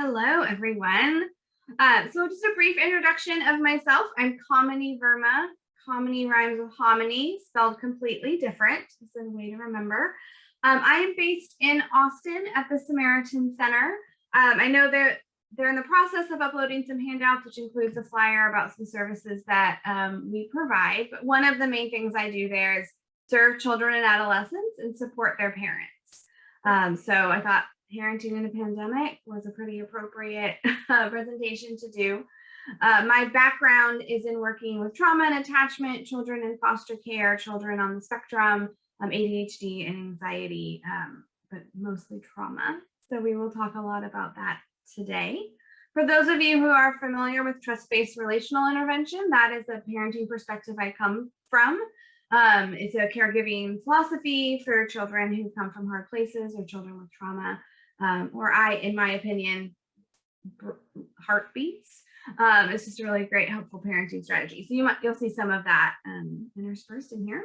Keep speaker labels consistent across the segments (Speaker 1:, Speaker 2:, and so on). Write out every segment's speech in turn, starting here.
Speaker 1: Hello, everyone. So just a brief introduction of myself. I'm Kamini Verma. Kamini rhymes with hominy, spelled completely different. This is a way to remember. I am based in Austin at the Samaritan Center. I know that they're in the process of uploading some handouts, which includes a flyer about some services that we provide. But one of the main things I do there is serve children and adolescents and support their parents. So I thought parenting in a pandemic was a pretty appropriate presentation to do. My background is in working with trauma and attachment, children in foster care, children on the spectrum, ADHD and anxiety, but mostly trauma. So we will talk a lot about that today. For those of you who are familiar with trust-based relational intervention, that is the parenting perspective I come from. It's a caregiving philosophy for children who come from hard places or children with trauma. In my opinion, heartbeats. It's just a really great, helpful parenting strategy. So you'll see some of that interspersed in here.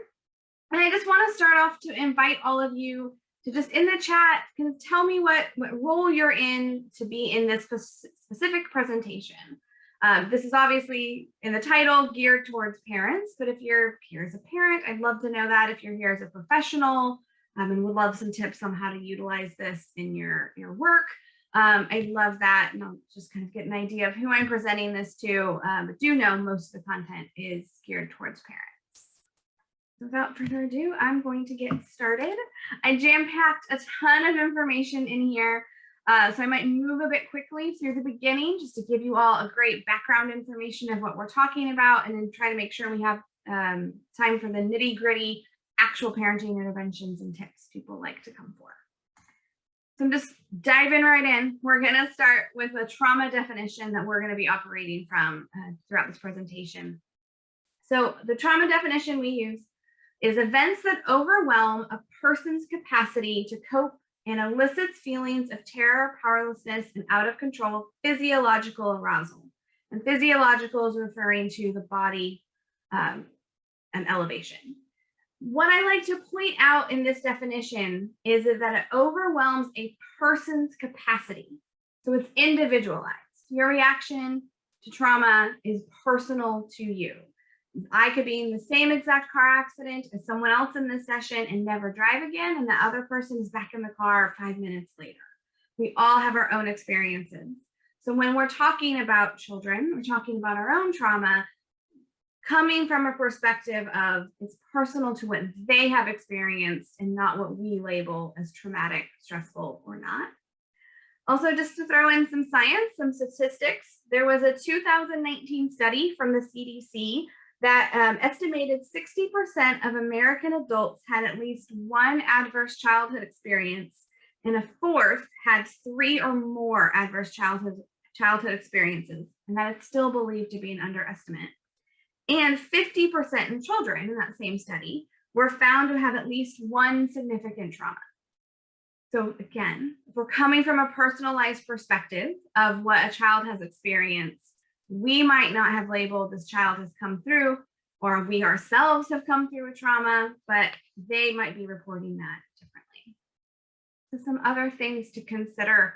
Speaker 1: And I just want to start off to invite all of you to just in the chat, kind of tell me what role you're in to be in this specific presentation. This is obviously in the title geared towards parents, but if you're here as a parent, I'd love to know that. If you're here as a professional, and would love some tips on how to utilize this in your work. I'd love that, and I'll just kind of get an idea of who I'm presenting this to, but do know most of the content is geared towards parents. So without further ado, I'm going to get started. I jam-packed a ton of information in here, so I might move a bit quickly through the beginning just to give you all a great background information of what we're talking about, and then try to make sure we have time for the nitty-gritty actual parenting interventions and tips people like to come for. So I'm just diving right in. We're going to start with a trauma definition that we're going to be operating from throughout this presentation. So the trauma definition we use is events that overwhelm a person's capacity to cope and elicits feelings of terror, powerlessness, and out of control physiological arousal. And physiological is referring to the body and elevation. What I like to point out in this definition is that it overwhelms a person's capacity. So it's individualized. Your reaction to trauma is personal to you. I could be in the same exact car accident as someone else in this session and never drive again, and the other person is back in the car 5 minutes later. We all have our own experiences. So when we're talking about children, we're talking about our own trauma, coming from a perspective of it's personal to what they have experienced and not what we label as traumatic, stressful, or not. Also, just to throw in some science, some statistics, there was a 2019 study from the CDC that estimated 60% of American adults had at least one adverse childhood experience, and a fourth had 3 or more adverse childhood experiences, and that is still believed to be an underestimate. And 50% in children in that same study were found to have at least one significant trauma. So again, if we're coming from a personalized perspective of what a child has experienced, we might not have labeled this child has come through, or we ourselves have come through a trauma, but they might be reporting that differently. So some other things to consider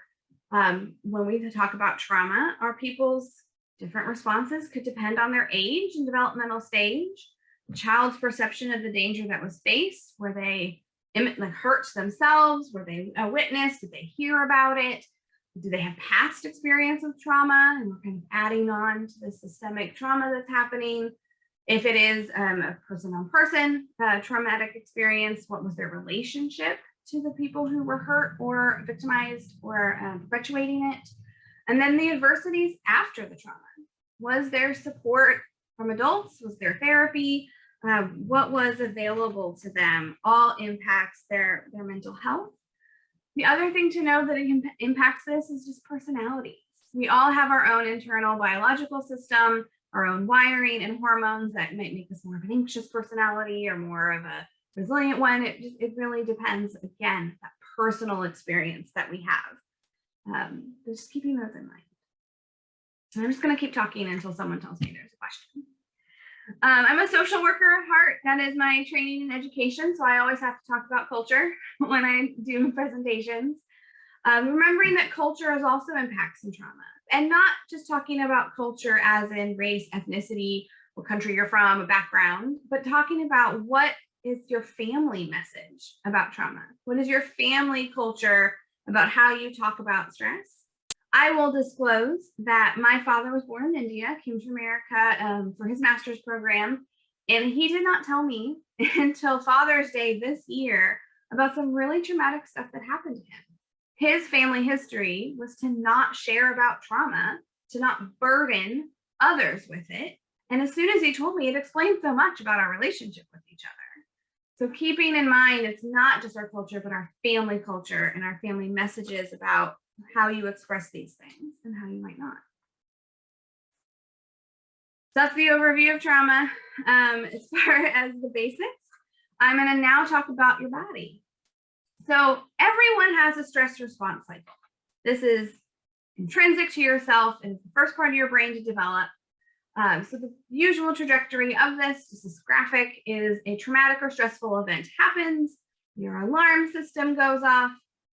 Speaker 1: when we talk about trauma are people's different responses could depend on their age and developmental stage, the child's perception of the danger that was faced. Were they hurt themselves? Were they a witness? Did they hear about it? Do they have past experience with trauma? And we're kind of adding on to the systemic trauma that's happening. If it is a person-on-person traumatic experience, what was their relationship to the people who were hurt or victimized or perpetuating it? And then the adversities after the trauma. Was there support from adults? Was there therapy? What was available to them? All impacts their mental health. The other thing to know that impacts this is just personalities. We all have our own internal biological system, our own wiring and hormones that might make us more of an anxious personality or more of a resilient one. It really depends, again, that personal experience that we have. Just keeping those in mind. So I'm just going to keep talking until someone tells me there's a question. I'm a social worker at heart. That is my training in education. So I always have to talk about culture when I do presentations. Remembering that culture is also impacts in trauma, and not just talking about culture as in race, ethnicity, what country you're from, a background, but talking about what is your family message about trauma? What is your family culture about how you talk about stress? I will disclose that my father was born in India, came to America for his master's program, and he did not tell me until Father's Day this year about some really traumatic stuff that happened to him. His family history was to not share about trauma, to not burden others with it. And as soon as he told me, it explained so much about our relationship with each other. So keeping in mind, it's not just our culture, but our family culture and our family messages about how you express these things and how you might not. So that's the overview of trauma. As far as the basics, I'm going to now talk about your body. So everyone has a stress response cycle. This is intrinsic to yourself and it's the first part of your brain to develop. So the usual trajectory of this graphic is a traumatic or stressful event happens, your alarm system goes off,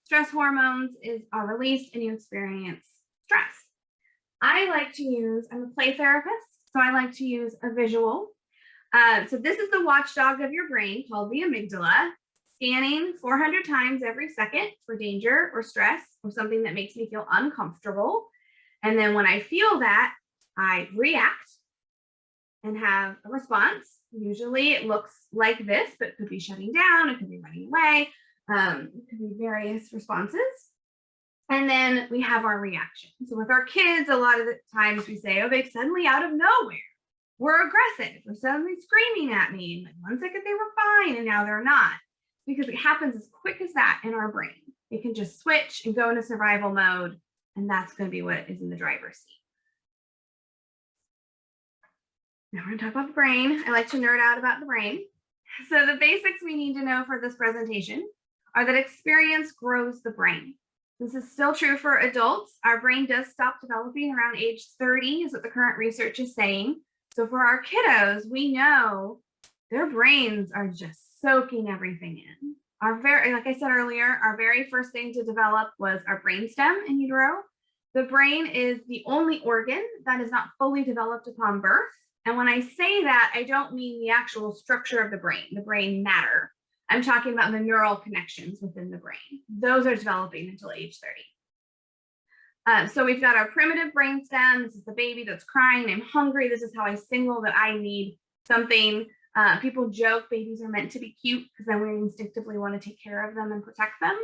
Speaker 1: stress hormones are released, and you experience stress. I'm a play therapist, so I like to use a visual. So this is the watchdog of your brain called the amygdala, scanning 400 times every second for danger or stress or something that makes me feel uncomfortable. And then when I feel that, I react and have a response. Usually it looks like this, but it could be shutting down, it could be running away, it could be various responses. And then we have our reaction. So with our kids, a lot of the times we say, oh, they suddenly out of nowhere were aggressive or suddenly screaming at me. And like 1 second they were fine and now they're not. Because it happens as quick as that in our brain. It can just switch and go into survival mode, and that's going to be what is in the driver's seat. Now we're going to talk about the brain. I like to nerd out about the brain. So the basics we need to know for this presentation are that experience grows the brain. This is still true for adults. Our brain does stop developing around age 30 is what the current research is saying. So for our kiddos, we know their brains are just soaking everything in. Like I said earlier, our very first thing to develop was our brainstem in utero. The brain is the only organ that is not fully developed upon birth. And when I say that, I don't mean the actual structure of the brain matter. I'm talking about the neural connections within the brain. Those are developing until age 30. So we've got our primitive brainstem. This is the baby that's crying. I'm hungry. This is how I signal that I need something. People joke babies are meant to be cute because then we instinctively want to take care of them and protect them.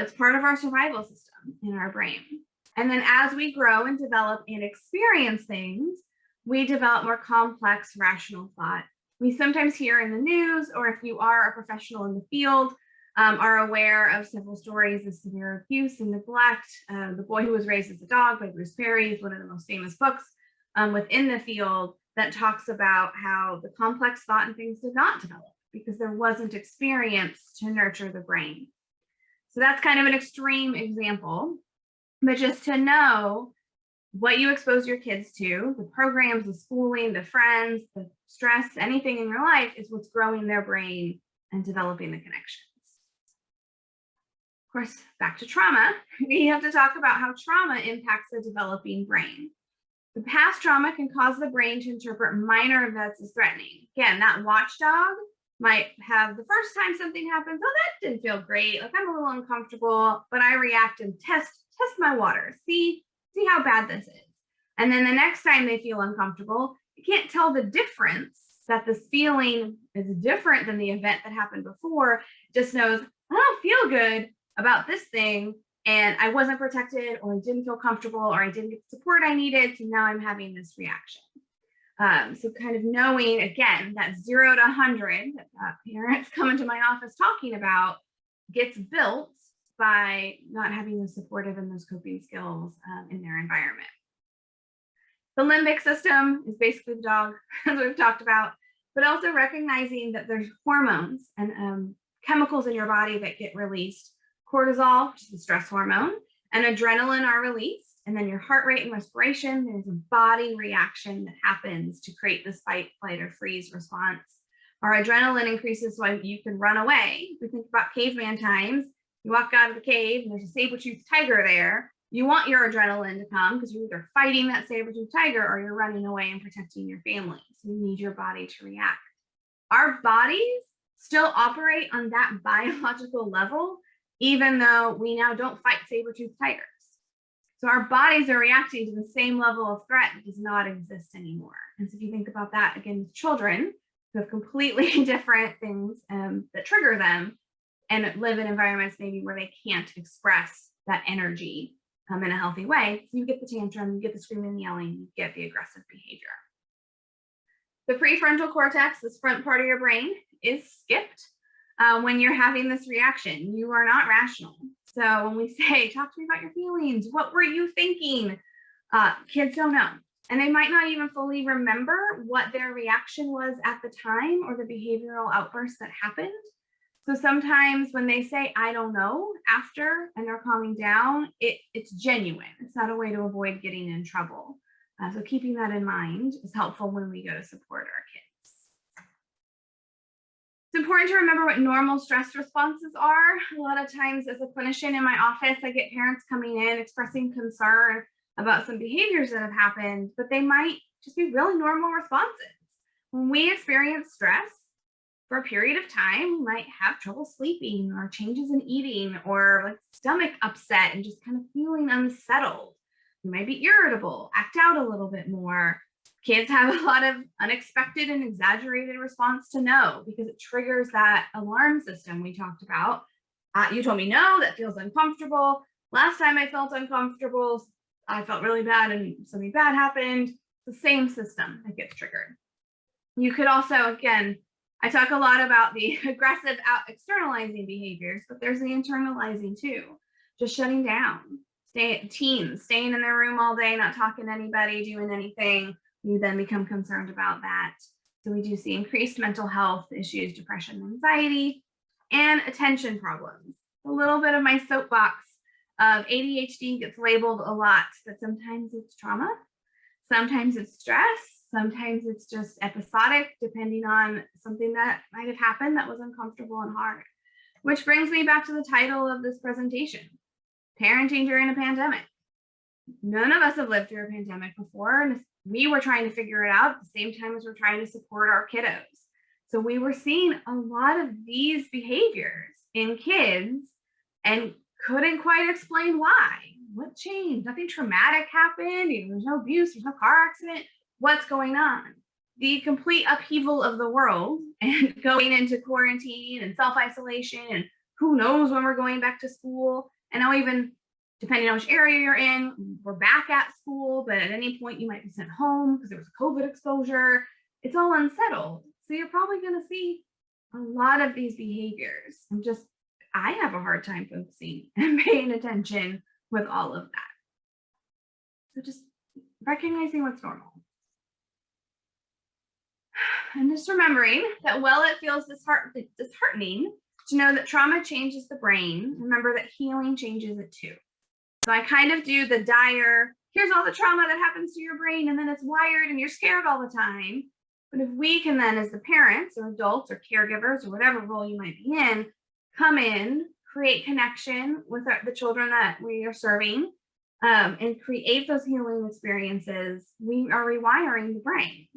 Speaker 1: It's part of our survival system in our brain. And then as we grow and develop and experience things, we develop more complex rational thought. We sometimes hear in the news, or if you are a professional in the field, are aware of several stories of severe abuse and neglect. The Boy Who Was Raised as a Dog by Bruce Perry is one of the most famous books within the field that talks about how the complex thought and things did not develop because there wasn't experience to nurture the brain. So that's kind of an extreme example, but just to know what you expose your kids to, the programs, the schooling, the friends, the stress, anything in your life is what's growing their brain and developing the connections. Of course, back to trauma, we have to talk about how trauma impacts the developing brain. The past trauma can cause the brain to interpret minor events as threatening. Again, that watchdog might have the first time something happens, oh, that didn't feel great, like I'm a little uncomfortable, but I react and test my water, see how bad this is. And then the next time they feel uncomfortable, you can't tell the difference that this feeling is different than the event that happened before. It just knows, I don't feel good about this thing, and I wasn't protected, or I didn't feel comfortable, or I didn't get the support I needed, so now I'm having this reaction. So kind of knowing, again, that 0 to 100 that parents come into my office talking about gets built by not having the supportive and those coping skills in their environment. The limbic system is basically the dog, as we've talked about, but also recognizing that there's hormones and chemicals in your body that get released. Cortisol, which is the stress hormone, and adrenaline are released, and then your heart rate and respiration, there's a body reaction that happens to create this fight, flight, or freeze response. Our adrenaline increases so you can run away. We think about caveman times. You walk out of the cave and there's a saber-toothed tiger there. You want your adrenaline to come because you're either fighting that saber-toothed tiger or you're running away and protecting your family. So you need your body to react. Our bodies still operate on that biological level, even though we now don't fight saber-toothed tigers. So our bodies are reacting to the same level of threat that does not exist anymore. And so if you think about that again with children who have completely different things that trigger them and live in environments maybe where they can't express that energy in a healthy way, you get the tantrum, you get the screaming and yelling, you get the aggressive behavior. The prefrontal cortex, this front part of your brain, is skipped when you're having this reaction. You are not rational. So when we say, talk to me about your feelings, what were you thinking? Kids don't know. And they might not even fully remember what their reaction was at the time or the behavioral outburst that happened. So sometimes when they say, I don't know, after, and they're calming down, it's genuine. It's not a way to avoid getting in trouble. So keeping that in mind is helpful when we go to support our kids. It's important to remember what normal stress responses are. A lot of times as a clinician in my office, I get parents coming in expressing concern about some behaviors that have happened, but they might just be really normal responses. When we experience stress for a period of time, we might have trouble sleeping or changes in eating or like stomach upset and just kind of feeling unsettled. You might be irritable, act out a little bit more. Kids have a lot of unexpected and exaggerated response to no because it triggers that alarm system we talked about. You told me no, that feels uncomfortable. Last time I felt uncomfortable, I felt really bad and something bad happened. The same system that gets triggered. You could also, again, I talk a lot about the aggressive externalizing behaviors, but there's the internalizing too. Just shutting down. Teens staying in their room all day, not talking to anybody, doing anything. You then become concerned about that. So we do see increased mental health issues, depression, anxiety, and attention problems. A little bit of my soapbox of ADHD gets labeled a lot, but sometimes it's trauma, sometimes it's stress, sometimes it's just episodic, depending on something that might have happened that was uncomfortable and hard. Which brings me back to the title of this presentation, Parenting During a Pandemic. None of us have lived through a pandemic before, and we were trying to figure it out at the same time as we're trying to support our kiddos. So we were seeing a lot of these behaviors in kids and couldn't quite explain why. What changed? Nothing traumatic happened. There's no abuse, there's no car accident. What's going on? The complete upheaval of the world and going into quarantine and self-isolation, and who knows when we're going back to school. And now even depending on which area you're in, we're back at school, but at any point you might be sent home because there was a COVID exposure. It's all unsettled. So you're probably going to see a lot of these behaviors. And I have a hard time focusing and paying attention with all of that. So just recognizing what's normal. And just remembering that while it feels disheartening to know that trauma changes the brain, remember that healing changes it too. So I kind of do the dire, here's all the trauma that happens to your brain, and then it's wired and you're scared all the time. But if we can then, as the parents or adults or caregivers or whatever role you might be in, come in, create connection with the children that we are serving, and create those healing experiences, we are rewiring the brain.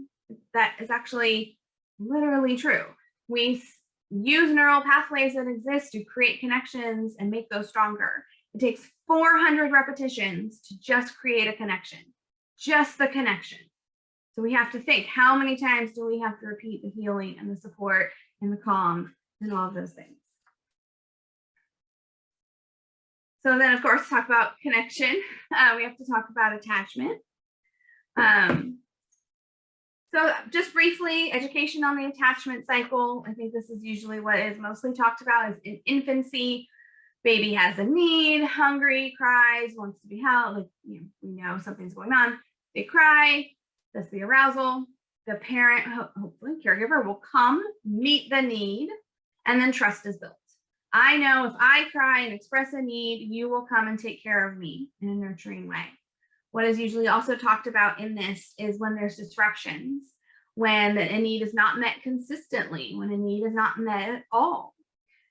Speaker 1: That is actually literally true. We use neural pathways that exist to create connections and make those stronger. It takes 400 repetitions to just create a connection, just the connection. So we have to think, how many times do we have to repeat the healing and the support and the calm and all of those things? So then, of course, talk about connection. We have to talk about attachment. So just briefly, education on the attachment cycle. I think this is usually what is mostly talked about is in infancy. Baby has a need, hungry, cries, wants to be held. Like, we know something's going on. They cry. That's the arousal. The parent, hopefully caregiver, will come, meet the need, and then trust is built. I know if I cry and express a need, you will come and take care of me in a nurturing way. What is usually also talked about in this is when there's disruptions, when a need is not met consistently, when a need is not met at all.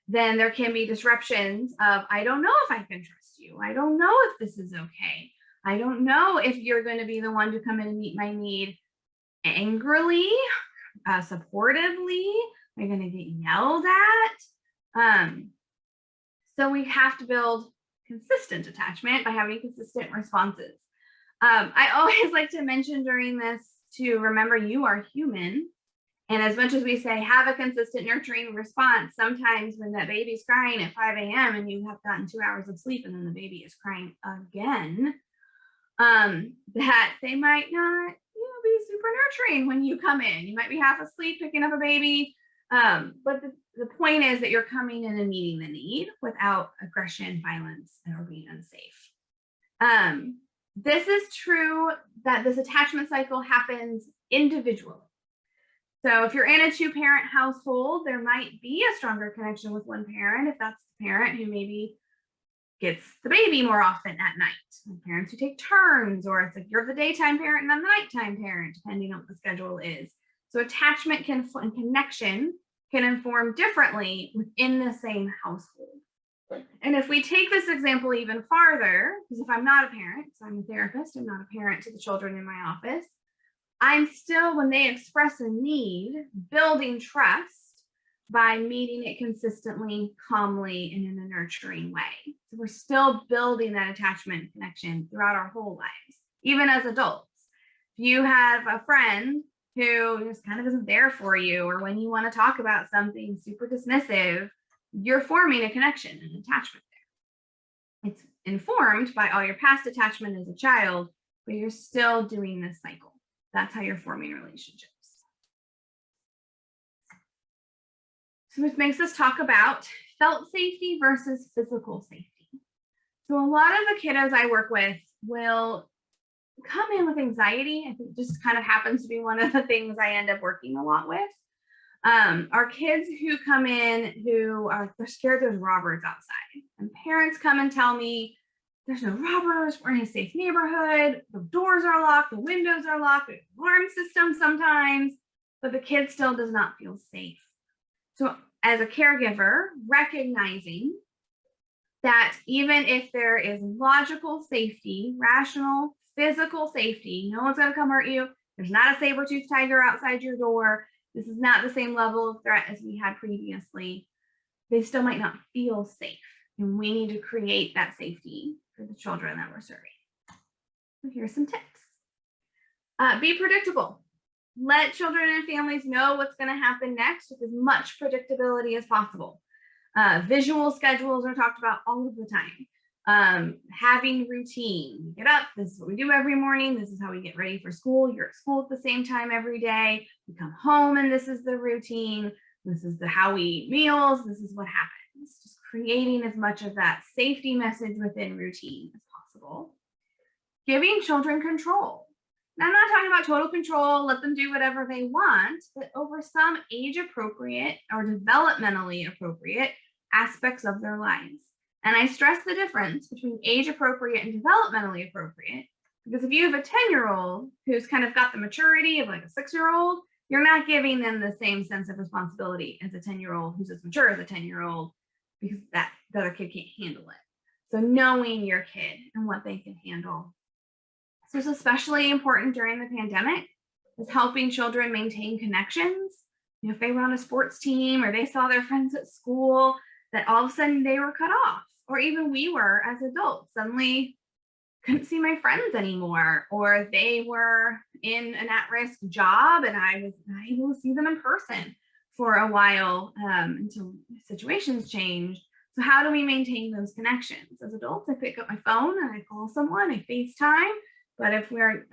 Speaker 1: then there can be disruptions of, I don't know if I can trust you. I don't know if this is okay. I don't know if you're going to be the one to come in and meet my need angrily, supportively. Am I going to get yelled at? So we have to build consistent attachment by having consistent responses. I always like to mention during this to remember you are human. And as much as we say, have a consistent nurturing response, sometimes when that baby's crying at 5 a.m. and you have gotten 2 hours of sleep and then the baby is crying again, that they might not, be super nurturing when you come in. You might be half asleep picking up a baby. But the point is that you're coming in and meeting the need without aggression, violence, or being unsafe. This is true that this attachment cycle happens individually. So if you're in a 2-parent household, there might be a stronger connection with one parent if that's the parent who maybe gets the baby more often at night. Parents who take turns, or it's like you're the daytime parent and I'm the nighttime parent, depending on what the schedule is. So attachment and connection can inform differently within the same household. And if we take this example even farther, because if I'm not a parent, so I'm a therapist, I'm not a parent to the children in my office, I'm still, when they express a need, building trust by meeting it consistently, calmly, and in a nurturing way. So we're still building that attachment connection throughout our whole lives, even as adults. If you have a friend who just kind of isn't there for you, or when you want to talk about something super dismissive, you're forming a connection and attachment there. It's informed by all your past attachment as a child, but you're still doing this cycle. That's how you're forming relationships. So it makes us talk about felt safety versus physical safety. So a lot of the kiddos I work with will come in with anxiety. I think just kind of happens to be one of the things I end up working a lot with. Are kids who come in who they're scared there's robbers outside. And parents come and tell me, there's no robbers, we're in a safe neighborhood, the doors are locked, the windows are locked, there's an alarm system sometimes, but the kid still does not feel safe. So as a caregiver, recognizing that even if there is logical safety, rational, physical safety, no one's gonna come hurt you, there's not a saber-toothed tiger outside your door, this is not the same level of threat as we had previously, they still might not feel safe. And we need to create that safety for the children that we're serving. So here's some tips. Be predictable. Let children and families know what's going to happen next with as much predictability as possible. Visual schedules are talked about all of the time. Having routine. We get up, this is what we do every morning, this is how we get ready for school. You're at school at the same time every day. We come home and this is the routine. This is how we eat meals. This is what happens. Just creating as much of that safety message within routine as possible. Giving children control. Now, I'm not talking about total control, let them do whatever they want, but over some age appropriate or developmentally appropriate aspects of their lives. And I stress the difference between age appropriate and developmentally appropriate, because if you have a 10-year-old who's kind of got the maturity of like a 6-year-old, you're not giving them the same sense of responsibility as a 10-year-old who's as mature as a 10-year-old, because the other kid can't handle it. So knowing your kid and what they can handle. So it's especially important during the pandemic is helping children maintain connections. If they were on a sports team or they saw their friends at school, that all of a sudden they were cut off, or even we were as adults, suddenly couldn't see my friends anymore, or they were in an at-risk job and I was not able to see them in person for a while until situations changed. So how do we maintain those connections? As adults, I pick up my phone and I call someone, I FaceTime. But if we're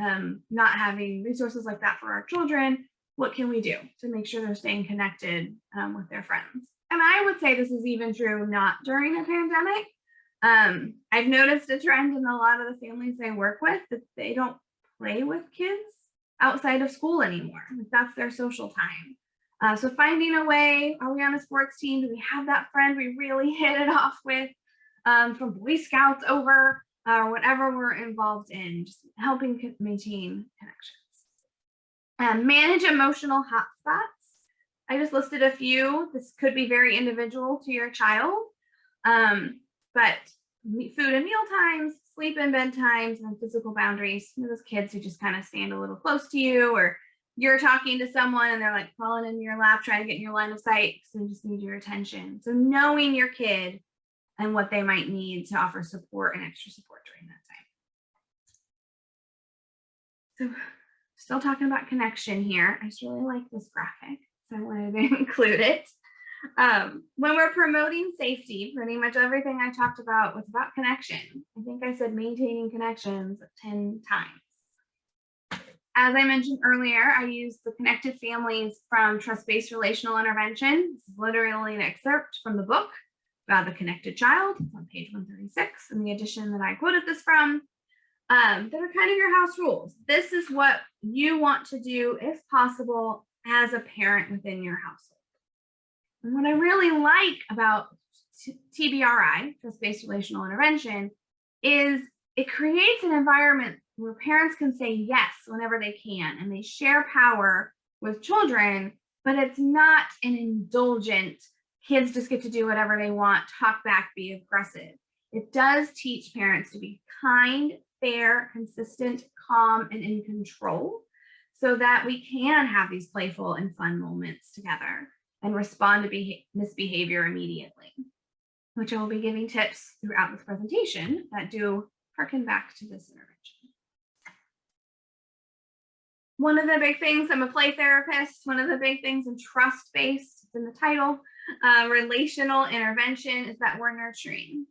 Speaker 1: not having resources like that for our children, what can we do to make sure they're staying connected with their friends? And I would say this is even true not during a pandemic. I've noticed a trend in a lot of the families I work with that they don't play with kids outside of school anymore. That's their social time. So finding a way, are we on a sports team? Do we have that friend we really hit it off with from Boy Scouts over or whatever we're involved in, just helping maintain connections. Manage emotional hotspots. I just listed a few. This could be very individual to your child, but food and meal times, sleep and bedtimes, and physical boundaries. Those kids who just kind of stand a little close to you, or you're talking to someone and they're like crawling into your lap, trying to get in your line of sight because they just need your attention. So knowing your kid and what they might need to offer support and extra support during that time. So still talking about connection here. I just really like this graphic, so I wanted to include it. When we're promoting safety, pretty much everything I talked about was about connection. I think I said maintaining connections 10 times. As I mentioned earlier, I used the Connected Families from Trust-Based Relational Intervention. This is literally an excerpt from the book about the connected child. It's on page 136 in the edition that I quoted this from. That are kind of your house rules. This is what you want to do, if possible, as a parent within your household. And what I really like about TBRI, Trust-Based Relational Intervention, is it creates an environment where parents can say yes whenever they can, and they share power with children, but it's not an indulgent, kids just get to do whatever they want, talk back, be aggressive. It does teach parents to be kind, fair, consistent, calm, and in control, so that we can have these playful and fun moments together and respond to misbehavior immediately, which I will be giving tips throughout this presentation that do harken back to this intervention. One of the big things, I'm a play therapist, one of the big things in trust-based, it's in the title, relational intervention, is that we're nurturing.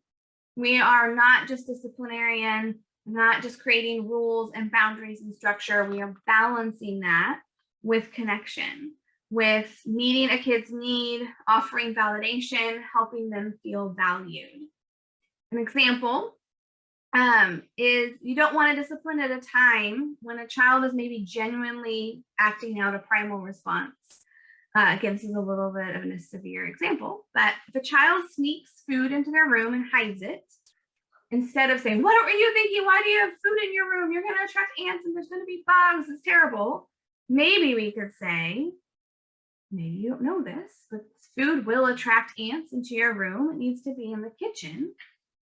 Speaker 1: We are not just disciplinarian, not just creating rules and boundaries and structure. We are balancing that with connection, with meeting a kid's need, offering validation, helping them feel valued. An example is you don't want to discipline at a time when a child is maybe genuinely acting out a primal response. Again, this is a little bit of a severe example, but if a child sneaks food into their room and hides it, instead of saying, what were you thinking? Why do you have food in your room? You're going to attract ants and there's going to be bugs. It's terrible. Maybe we could say, maybe you don't know this, but food will attract ants into your room. It needs to be in the kitchen.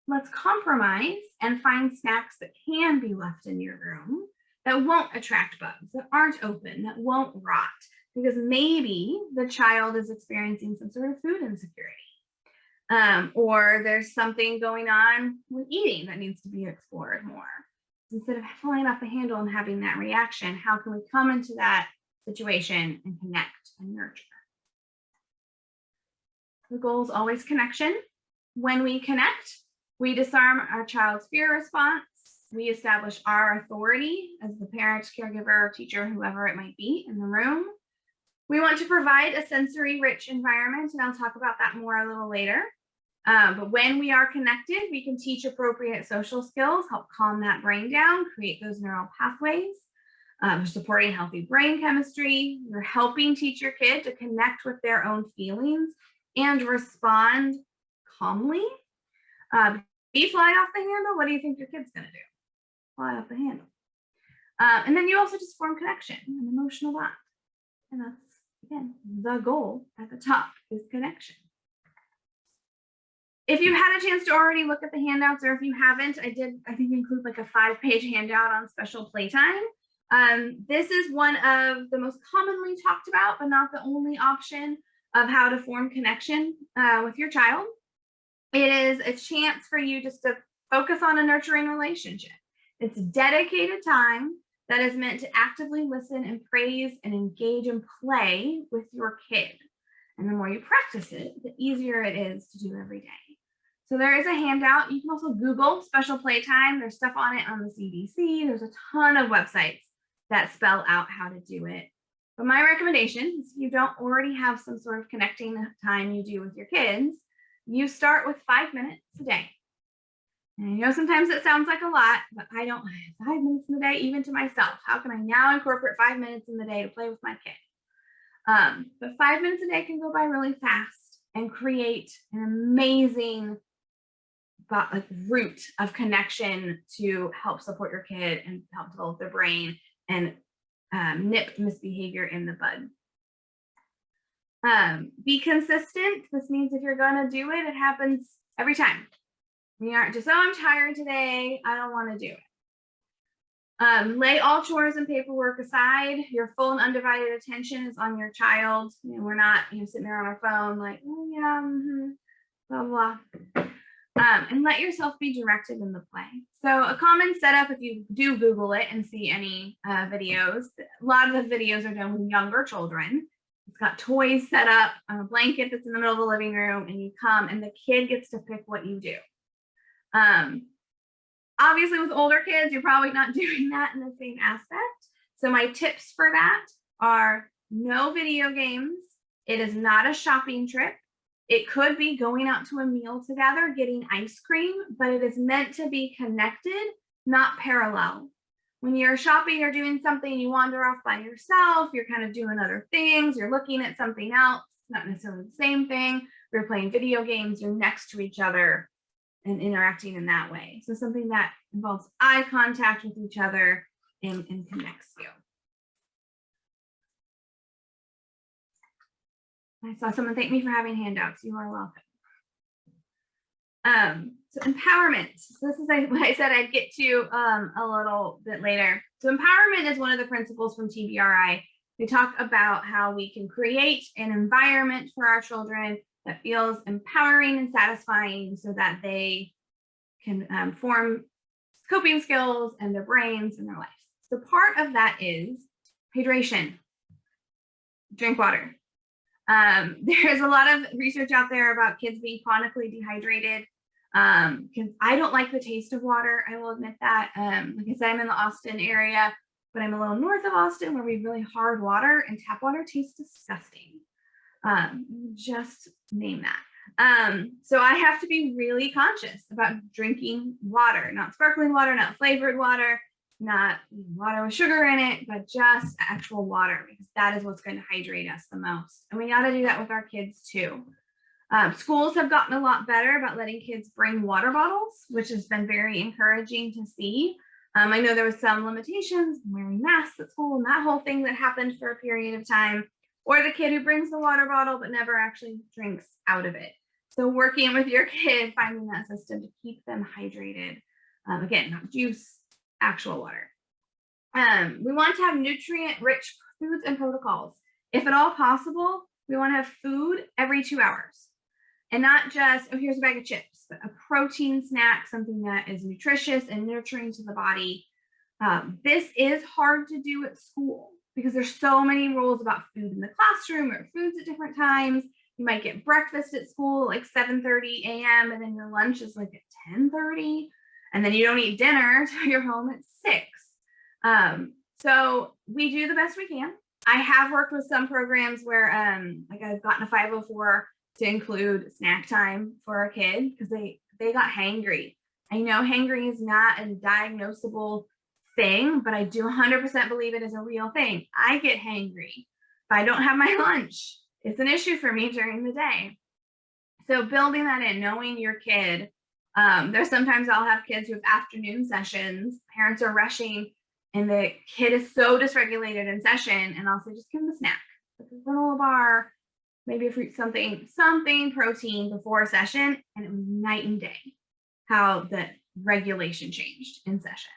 Speaker 1: Let's compromise and find snacks that can be left in your room that won't attract bugs, that aren't open, that won't rot, because maybe the child is experiencing some sort of food insecurity. Or there's something going on with eating that needs to be explored more. Instead of flying off the handle and having that reaction, how can we come into that situation and connect and nurture? The goal is always connection. When we connect, we disarm our child's fear response. We establish our authority as the parent, caregiver, teacher, whoever it might be in the room. We want to provide a sensory rich environment, and I'll talk about that more a little later. But when we are connected, we can teach appropriate social skills, help calm that brain down, create those neural pathways. We're supporting healthy brain chemistry. You're helping teach your kid to connect with their own feelings and respond calmly. You fly off the handle, what do you think your kid's going to do? Fly off the handle. And then you also just form connection, an emotional bond. And that's, again, the goal at the top is connection. If you had a chance to already look at the handouts, or if you haven't, I think include like a 5-page handout on special playtime. This is one of the most commonly talked about, but not the only option of how to form connection with your child. It is a chance for you just to focus on a nurturing relationship. It's dedicated time that is meant to actively listen and praise and engage and play with your kid. And the more you practice it, the easier it is to do every day. So there is a handout. You can also Google special playtime. There's stuff on it on the CDC. There's a ton of websites that spell out how to do it. But my recommendation is if you don't already have some sort of connecting time you do with your kids, you start with 5 minutes a day. And I know sometimes it sounds like a lot, but I don't, 5 minutes in the day, even to myself. How can I now incorporate 5 minutes in the day to play with my kid? But 5 minutes a day can go by really fast and create an amazing root of connection to help support your kid and help develop their brain and nip misbehavior in the bud. Be consistent. This means if you're going to do it, it happens every time. We aren't just, oh, I'm tired today, I don't want to do it. Lay all chores and paperwork aside. Your full and undivided attention is on your child. We're not sitting there on our phone like, oh yeah, blah, blah. And let yourself be directed in the play. So a common setup, if you do Google it and see any videos, a lot of the videos are done with younger children. It's got toys set up on a blanket that's in the middle of the living room, and you come and the kid gets to pick what you do. Obviously with older kids, you're probably not doing that in the same aspect. So my tips for that are no video games. It is not a shopping trip. It could be going out to a meal together, getting ice cream, but it is meant to be connected, not parallel. When you're shopping or doing something, you wander off by yourself, you're kind of doing other things, you're looking at something else, not necessarily the same thing. You're playing video games, you're next to each other and interacting in that way. So something that involves eye contact with each other and connects you. I saw someone thank me for having handouts. You are welcome. So empowerment. So this is what I said I'd get to a little bit later. So empowerment is one of the principles from TBRI. They talk about how we can create an environment for our children that feels empowering and satisfying so that they can form coping skills in their brains and their life. So part of that is hydration. Drink water. There's a lot of research out there about kids being chronically dehydrated. Because I don't like the taste of water, I will admit that. Like I said, I'm in the Austin area, but I'm a little north of Austin where we have really hard water, and tap water tastes disgusting. Just name that. So I have to be really conscious about drinking water, not sparkling water, not flavored water, not water with sugar in it, but just actual water, because that is what's going to hydrate us the most. And we got to do that with our kids too. Schools have gotten a lot better about letting kids bring water bottles, which has been very encouraging to see. I know there was some limitations, wearing masks at school and that whole thing that happened for a period of time, or the kid who brings the water bottle but never actually drinks out of it. So working with your kid, finding that system to keep them hydrated. Again, not juice, actual water. We want to have nutrient-rich foods and protocols. If at all possible, we want to have food every 2 hours. And not just, oh, here's a bag of chips, but a protein snack, something that is nutritious and nurturing to the body. This is hard to do at school because there's so many rules about food in the classroom or foods at different times. You might get breakfast at school like 7:30 a.m. and then your lunch is like at 10:30, and then you don't eat dinner until you're home at 6. So we do the best we can. I have worked with some programs where like I've gotten a 504 to include snack time for a kid because they got hangry. I know hangry is not a diagnosable thing, but I do 100% believe it is a real thing. I get hangry. If I don't have my lunch, it's an issue for me during the day. So building that in, knowing your kid. There's sometimes I'll have kids who have afternoon sessions. Parents are rushing and the kid is so dysregulated in session, and I'll say, just give them a snack, like a granola bar, maybe a fruit, something protein before a session, and it was night and day how the regulation changed in session.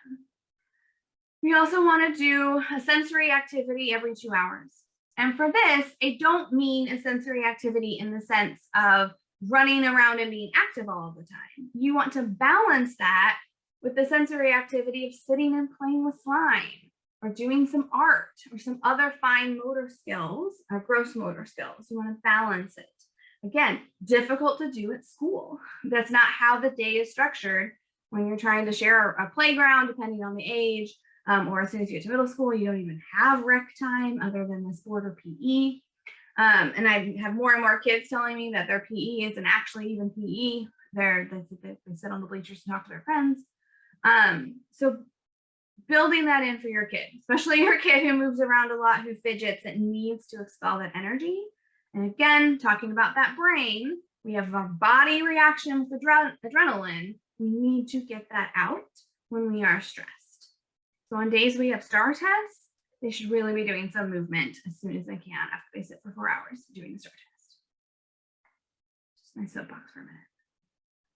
Speaker 1: We also want to do a sensory activity every 2 hours. And for this, I don't mean a sensory activity in the sense of running around and being active all the time. You want to balance that with the sensory activity of sitting and playing with slime, or doing some art, or some other fine motor skills, or gross motor skills. You want to balance it. Again, difficult to do at school. That's not how the day is structured when you're trying to share a playground, depending on the age, or as soon as you get to middle school, you don't even have rec time other than the sport or PE. And I have more and more kids telling me that their PE isn't actually even PE. They sit on the bleachers and talk to their friends. So building that in for your kid, especially your kid who moves around a lot, who fidgets, that needs to expel that energy. And again, talking about that brain, we have a body reaction with adrenaline. We need to get that out when we are stressed. So on days we have star tests, they should really be doing some movement as soon as they can after they sit for 4 hours doing the STAR test. Just my soapbox for a minute.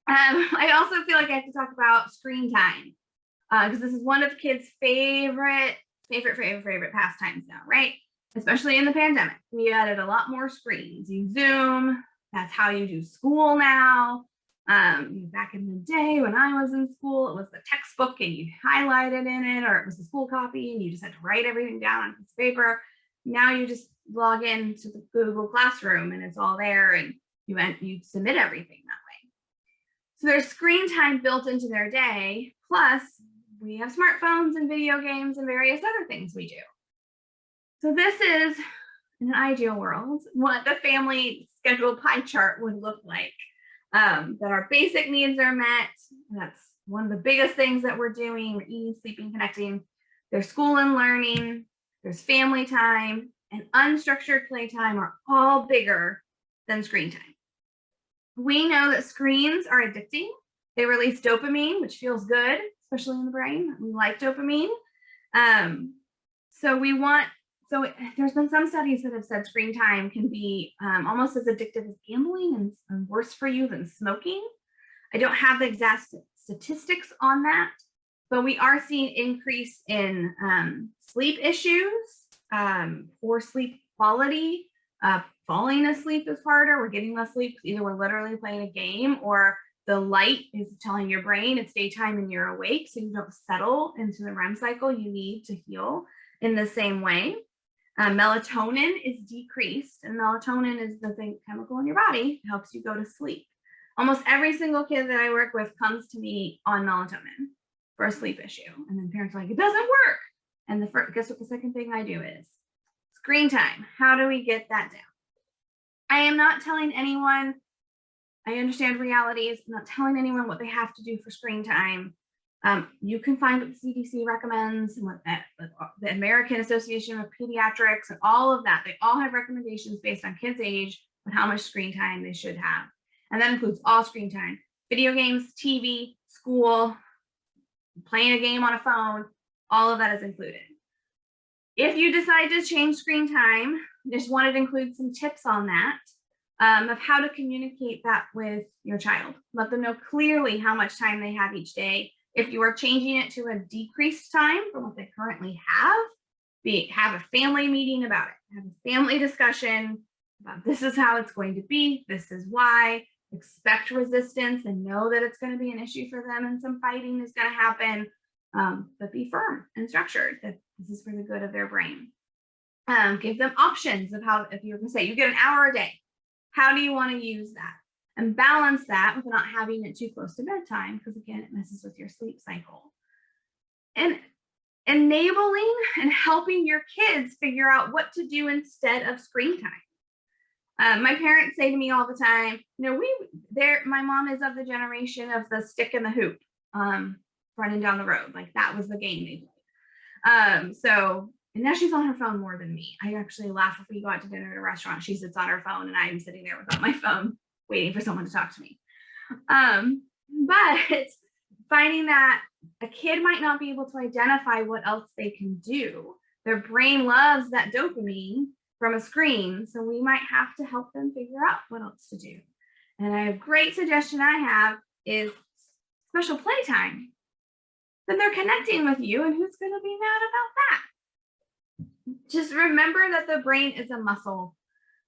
Speaker 1: I also feel like I have to talk about screen time, because this is one of kids' favorite pastimes now, right? Especially in the pandemic. We added a lot more screens. You Zoom, that's how you do school now. Back in the day when I was in school, it was the textbook and you highlighted in it, or it was the school copy and you just had to write everything down on a piece of paper. Now you just log into the Google Classroom and it's all there, and you submit everything that way. So there's screen time built into their day, plus we have smartphones and video games and various other things we do. So this is, in an ideal world, what the family schedule pie chart would look like. That our basic needs are met. That's one of the biggest things that we're doing. We're eating, sleeping, connecting. There's school and learning. There's family time, and unstructured playtime are all bigger than screen time. We know that screens are addicting. They release dopamine, which feels good, especially in the brain. We like dopamine. So there's been some studies that have said screen time can be almost as addictive as gambling and worse for you than smoking. I don't have the exact statistics on that, but we are seeing increase in sleep issues, poor sleep quality, falling asleep is harder. We're getting less sleep because either we're literally playing a game or the light is telling your brain it's daytime and you're awake, so you don't settle into the REM cycle you need to heal in the same way. Melatonin is decreased, and melatonin is the chemical in your body that helps you go to sleep. Almost every single kid that I work with comes to me on melatonin for a sleep issue, and then parents are like, it doesn't work. And guess what the second thing I do is screen time. How do we get that down? I am not telling anyone, I understand realities, I'm not telling anyone what they have to do for screen time. You can find what the CDC recommends and what the American Association of Pediatrics and all of that. They all have recommendations based on kids' age and how much screen time they should have. And that includes all screen time, video games, TV, school, playing a game on a phone, all of that is included. If you decide to change screen time, just wanted to include some tips on that, of how to communicate that with your child. Let them know clearly how much time they have each day. If you are changing it to a decreased time from what they currently have a family meeting about it, have a family discussion about this is how it's going to be, this is why, expect resistance and know that it's going to be an issue for them and some fighting is going to happen, but be firm and structured that this is for the good of their brain. Give them options of how, if you're going to say you get an hour a day, how do you want to use that? And balance that with not having it too close to bedtime, because again, it messes with your sleep cycle. And enabling and helping your kids figure out what to do instead of screen time. My parents say to me all the time, my mom is of the generation of the stick and the hoop, running down the road. Like that was the game they played. And now she's on her phone more than me. I actually laugh if we go out to dinner at a restaurant, she sits on her phone and I'm sitting there without my phone, waiting for someone to talk to me. But finding that a kid might not be able to identify what else they can do. Their brain loves that dopamine from a screen, so we might have to help them figure out what else to do. And a great suggestion I have is special playtime. Then they're connecting with you, and who's going to be mad about that? Just remember that the brain is a muscle.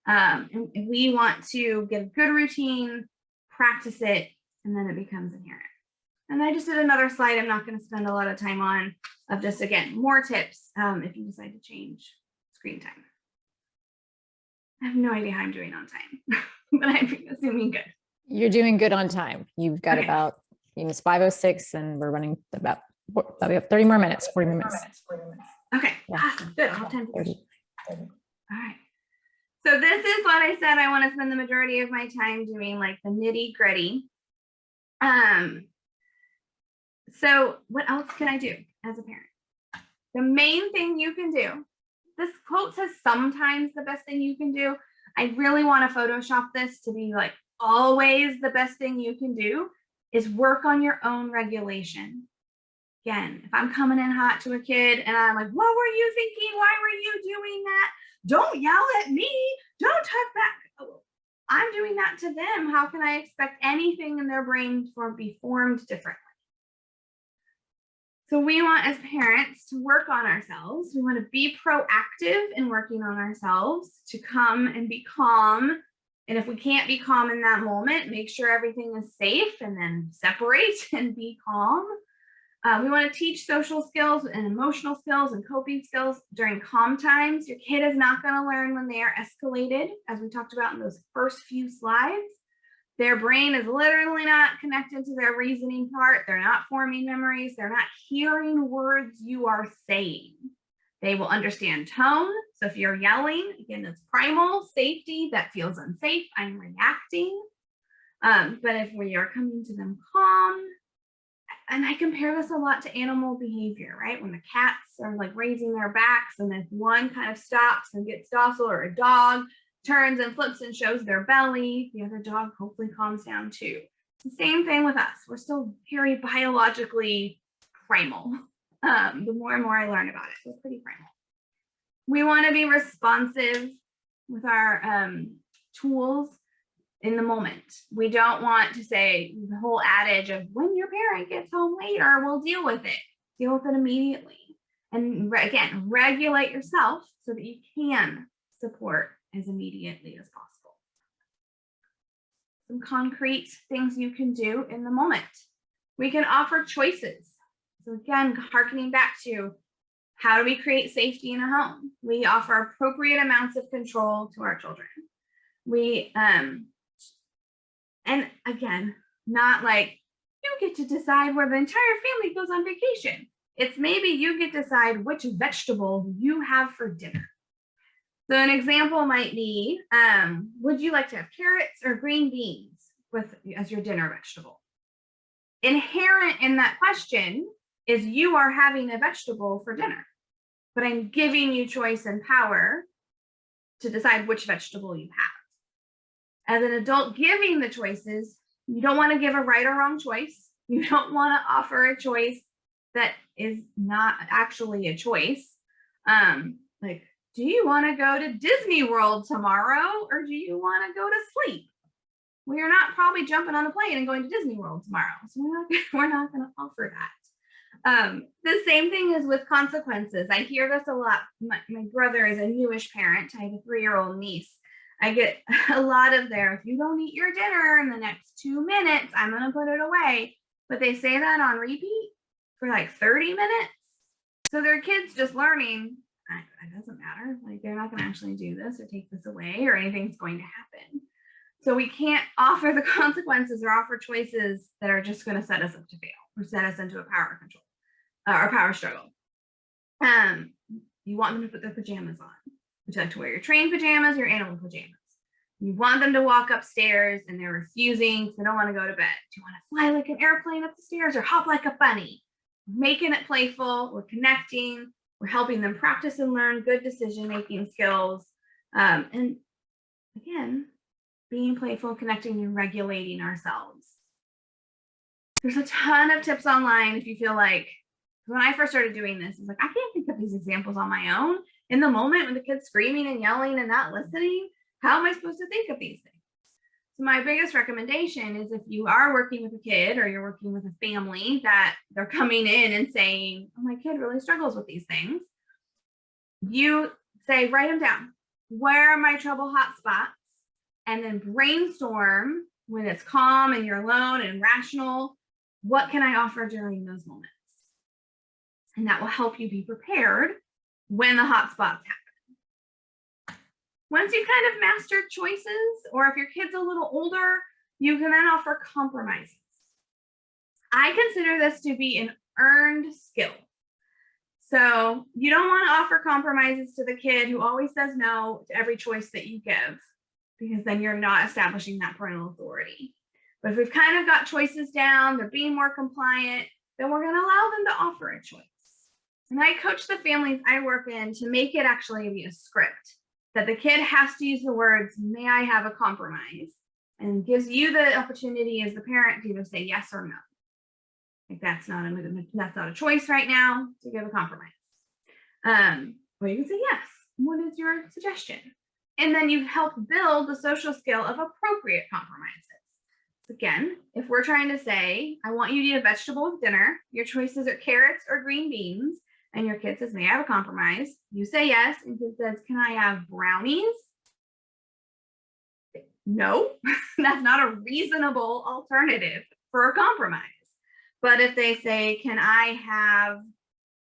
Speaker 1: And we want to get a good routine, practice it, and then it becomes inherent. And I just did another slide I'm not going to spend a lot of time on, of just, again, more tips if you decide to change screen time. I have no idea how I'm doing on time, but I'm assuming good.
Speaker 2: You're doing good on time. You've got about, it's 5:06 and we're running about, we have 30 more minutes, 40 more minutes.
Speaker 1: Okay, yeah. Awesome, good. I'll have time for 30. All right. So this is what I said I want to spend the majority of my time doing, like the nitty gritty. So what else can I do as a parent? The main thing you can do, this quote says sometimes the best thing you can do. I really want to Photoshop this to be like always the best thing you can do is work on your own regulation. Again, if I'm coming in hot to a kid and I'm like, what were you thinking? Why were you doing that? Don't yell at me. Don't talk back. Oh, I'm doing that to them. How can I expect anything in their brain to be formed differently? So we want, as parents, to work on ourselves. We want to be proactive in working on ourselves, to come and be calm. And if we can't be calm in that moment, make sure everything is safe and then separate and be calm. We want to teach social skills and emotional skills and coping skills during calm times. Your kid is not going to learn when they are escalated, as we talked about in those first few slides. Their brain is literally not connected to their reasoning part. They're not forming memories. They're not hearing words you are saying. They will understand tone. So if you're yelling, again, it's primal safety. That feels unsafe. I'm reacting. But if we are coming to them calm, and I compare this a lot to animal behavior, right? When the cats are like raising their backs and if one kind of stops and gets docile, or a dog turns and flips and shows their belly, the other dog hopefully calms down too. It's the same thing with us. We're still very biologically primal. The more and more I learn about it, we're pretty primal. We want to be responsive with our tools in the moment. We don't want to say the whole adage of when your parent gets home later, we'll deal with it. Deal with it immediately. And again, regulate yourself so that you can support as immediately as possible. Some concrete things you can do in the moment. We can offer choices. So again, harkening back to how do we create safety in a home? We offer appropriate amounts of control to our children. We, and again, not like you get to decide where the entire family goes on vacation. It's maybe you get to decide which vegetable you have for dinner. So an example might be, would you like to have carrots or green beans as your dinner vegetable? Inherent in that question is you are having a vegetable for dinner, but I'm giving you choice and power to decide which vegetable you have. As an adult giving the choices, you don't want to give a right or wrong choice. You don't want to offer a choice that is not actually a choice. Like, do you want to go to Disney World tomorrow, or do you want to go to sleep? Well, you're not probably jumping on a plane and going to Disney World tomorrow. So we're not going to offer that. The same thing is with consequences. I hear this a lot. My brother is a newish parent. I have a 3-year-old niece. I get a lot of if you don't eat your dinner in the next 2 minutes, I'm going to put it away. But they say that on repeat for like 30 minutes. So their kids just learning, it doesn't matter. Like they're not going to actually do this or take this away or anything's going to happen. So we can't offer the consequences or offer choices that are just going to set us up to fail or set us into a power control or power struggle. You want them to put their pajamas on. Would you like to wear your train pajamas, your animal pajamas? You want them to walk upstairs and they're refusing because they don't want to go to bed. Do you want to fly like an airplane up the stairs or hop like a bunny? We're making it playful. We're connecting. We're helping them practice and learn good decision-making skills. And again, being playful, connecting, and regulating ourselves. There's a ton of tips online if you feel like, when I first started doing this, I was like, I can't think of these examples on my own. In the moment when the kid's screaming and yelling and not listening, how am I supposed to think of these things? So my biggest recommendation is if you are working with a kid or you're working with a family that they're coming in and saying, oh, my kid really struggles with these things, you say, write them down. Where are my trouble hot spots? And then brainstorm when it's calm and you're alone and rational, what can I offer during those moments? And that will help you be prepared when the hot spots happen. Once you've kind of mastered choices, or if your kid's a little older, you can then offer compromises. I consider this to be an earned skill. So you don't want to offer compromises to the kid who always says no to every choice that you give, because then you're not establishing that parental authority. But if we've kind of got choices down, they're being more compliant, then we're going to allow them to offer a choice. And I coach the families I work in to make it actually be a script that the kid has to use the words, may I have a compromise? And gives you the opportunity as the parent to either say yes or no. Like that's not a choice right now to give a compromise. Or you can say yes. What is your suggestion? And then you help build the social skill of appropriate compromises. Again, if we're trying to say, I want you to eat a vegetable with dinner, your choices are carrots or green beans, and your kid says, may I have a compromise? You say yes, and kid says, can I have brownies? No, that's not a reasonable alternative for a compromise. But if they say, can I have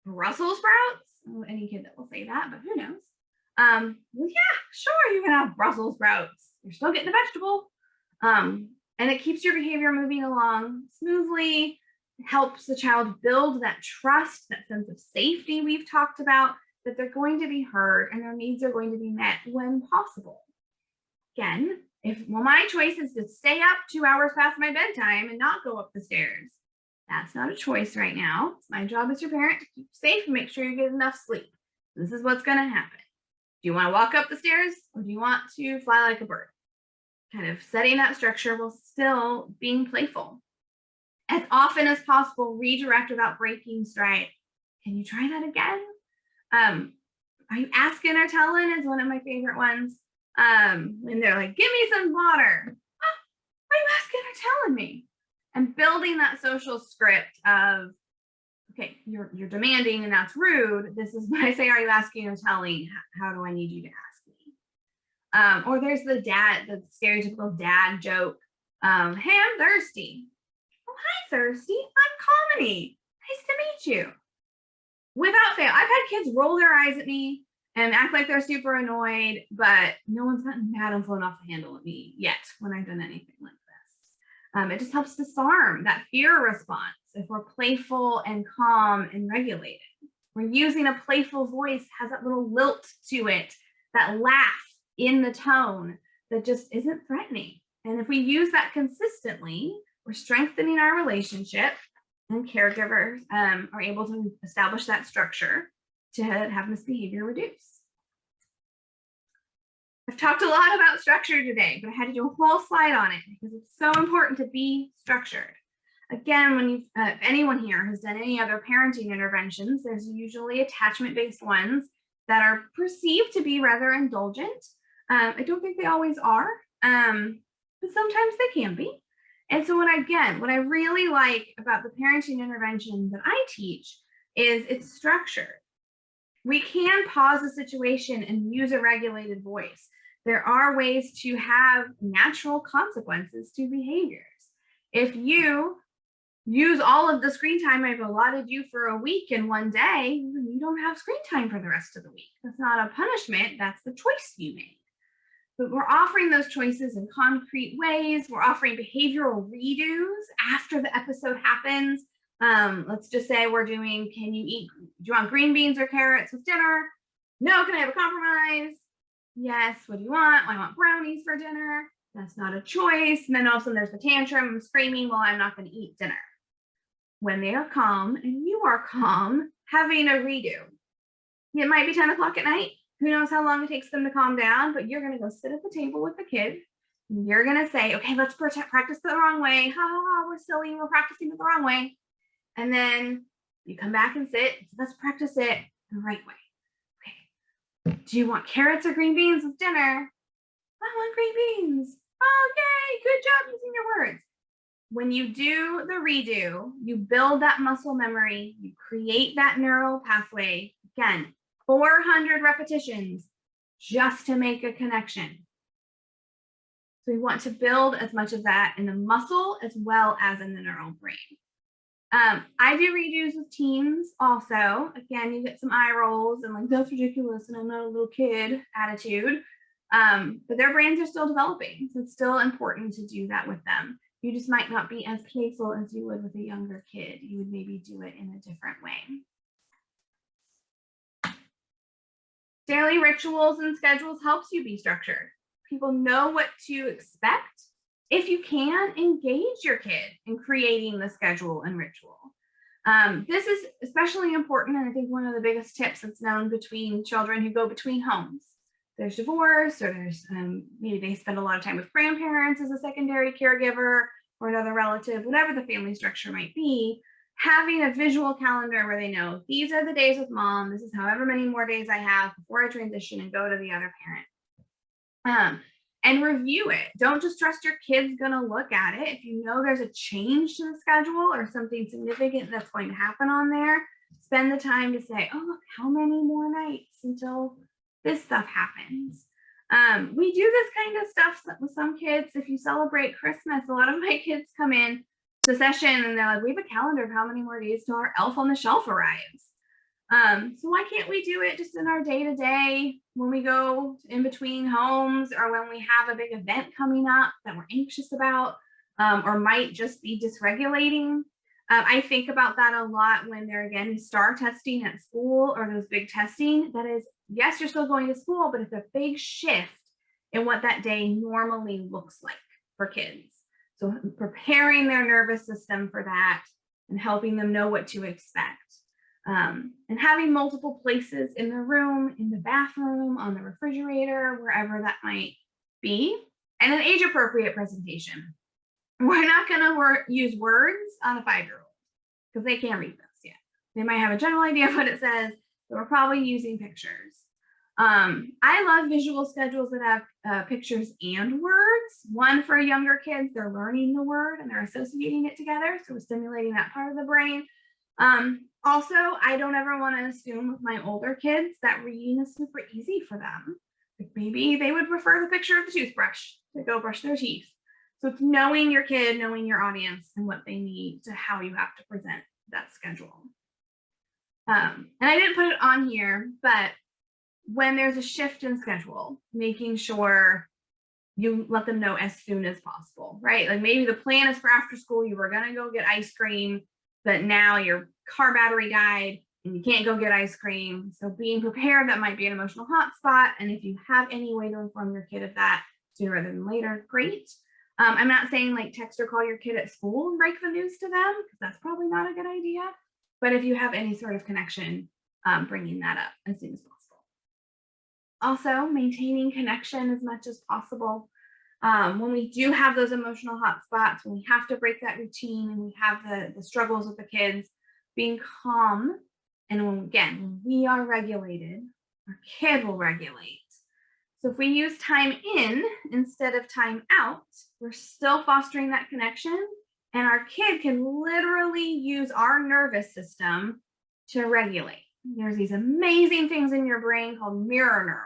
Speaker 1: Brussels sprouts? Oh, any kid that will say that, but who knows? Well, yeah, sure, you can have Brussels sprouts. You're still getting the vegetable. And it keeps your behavior moving along smoothly. It helps the child build that trust, that sense of safety we've talked about, that they're going to be heard and their needs are going to be met when possible. Again, if my choice is to stay up 2 hours past my bedtime and not go up the stairs, that's not a choice right now. It's my job as your parent to keep you safe and make sure you get enough sleep. This is what's going to happen. Do you want to walk up the stairs or do you want to fly like a bird? Kind of setting that structure while still being playful. As often as possible, redirect without breaking stride. Can you try that again? Are you asking or telling is one of my favorite ones. And they're like, give me some water. Oh, are you asking or telling me? And building that social script of, okay, you're demanding and that's rude. This is when I say, are you asking or telling? How do I need you to ask me? Or there's the stereotypical dad joke. Hey, I'm thirsty. Oh, hi, thirsty. I'm Comedy. Nice to meet you. Without fail, I've had kids roll their eyes at me and act like they're super annoyed, but no one's gotten mad and flown off the handle at me yet when I've done anything like this. It just helps disarm that fear response if we're playful and calm and regulated. We're using a playful voice, has that little lilt to it, that laugh in the tone that just isn't threatening. And if we use that consistently, we're strengthening our relationship, and caregivers are able to establish that structure to have misbehavior reduce. I've talked a lot about structure today, but I had to do a whole slide on it because it's so important to be structured. Again, when if anyone here has done any other parenting interventions, there's usually attachment-based ones that are perceived to be rather indulgent. I don't think they always are, but sometimes they can be. And so what I really like about the parenting intervention that I teach is it's structured. We can pause a situation and use a regulated voice. There are ways to have natural consequences to behaviors. If you use all of the screen time I've allotted you for a week in one day, you don't have screen time for the rest of the week. That's not a punishment, that's the choice you made. But we're offering those choices in concrete ways. We're offering behavioral redos after the episode happens. Let's just say we're doing, do you want green beans or carrots with dinner? No, can I have a compromise? Yes, what do you want? Well, I want brownies for dinner. That's not a choice. And then all of a sudden there's the tantrum, I'm screaming, well, I'm not going to eat dinner. When they are calm and you are calm, having a redo. It might be 10 o'clock at night. Who knows how long it takes them to calm down, but you're going to go sit at the table with the kid. And you're going to say, okay, let's practice the wrong way. Ha ha ha, we're silly, we're practicing it the wrong way. And then you come back and sit, let's practice it the right way. Okay. Do you want carrots or green beans with dinner? I want green beans. Oh, yay, good job using your words. When you do the redo, you build that muscle memory, you create that neural pathway. Again, 400 repetitions just to make a connection. So we want to build as much of that in the muscle as well as in the neural brain. I do redos with teens also. Again, you get some eye rolls and like, that's ridiculous and I'm not a little kid attitude. But their brains are still developing. So it's still important to do that with them. You just might not be as playful as you would with a younger kid. You would maybe do it in a different way. Daily rituals and schedules helps you be structured. People know what to expect. If you can, engage your kid in creating the schedule and ritual. This is especially important, and I think one of the biggest tips that's known between children who go between homes. There's divorce, or there's maybe they spend a lot of time with grandparents as a secondary caregiver or another relative, whatever the family structure might be. having a visual calendar where they know these are the days with mom, this is however many more days I have before I transition and go to the other parent. And review it. Don't just trust your kid's gonna look at it. If you know there's a change to the schedule or something significant that's going to happen on there, spend the time to say, oh, look, how many more nights until this stuff happens. We do this kind of stuff with some kids. If you celebrate Christmas, a lot of my kids come in to session and they're like, we have a calendar of how many more days till our elf on the shelf arrives. So why can't we do it just in our day-to-day when we go in between homes or when we have a big event coming up that we're anxious about, or might just be dysregulating? I think about that a lot when they're, again, star testing at school or those big testing. That is, yes, you're still going to school, but it's a big shift in what that day normally looks like for kids. So preparing their nervous system for that and helping them know what to expect. And having multiple places in the room, in the bathroom, on the refrigerator, wherever that might be, and an age-appropriate presentation. We're not going to use words on a 5-year-old because they can't read this yet. They might have a general idea of what it says, but we're probably using pictures. I love visual schedules that have pictures and words. One for younger kids, they're learning the word and they're associating it together, so we're stimulating that part of the brain. Also, I don't ever want to assume with my older kids that reading is super easy for them. Like maybe they would prefer the picture of the toothbrush to go brush their teeth. So it's knowing your kid, knowing your audience, and what they need to how you have to present that schedule. And I didn't put it on here, but when there's a shift in schedule, making sure you let them know as soon as possible, right? Like maybe the plan is for after school, you were going to go get ice cream, but now your car battery died and you can't go get ice cream. So being prepared, that might be an emotional hotspot. And if you have any way to inform your kid of that sooner rather than later, great. I'm not saying like text or call your kid at school and break the news to them, because that's probably not a good idea. But if you have any sort of connection, bringing that up as soon as possible. Also, maintaining connection as much as possible. When we do have those emotional hotspots, when we have to break that routine and we have the struggles with the kids, being calm. And when we are regulated, our kid will regulate. So if we use time in instead of time out, we're still fostering that connection. And our kid can literally use our nervous system to regulate. There's these amazing things in your brain called mirror neurons.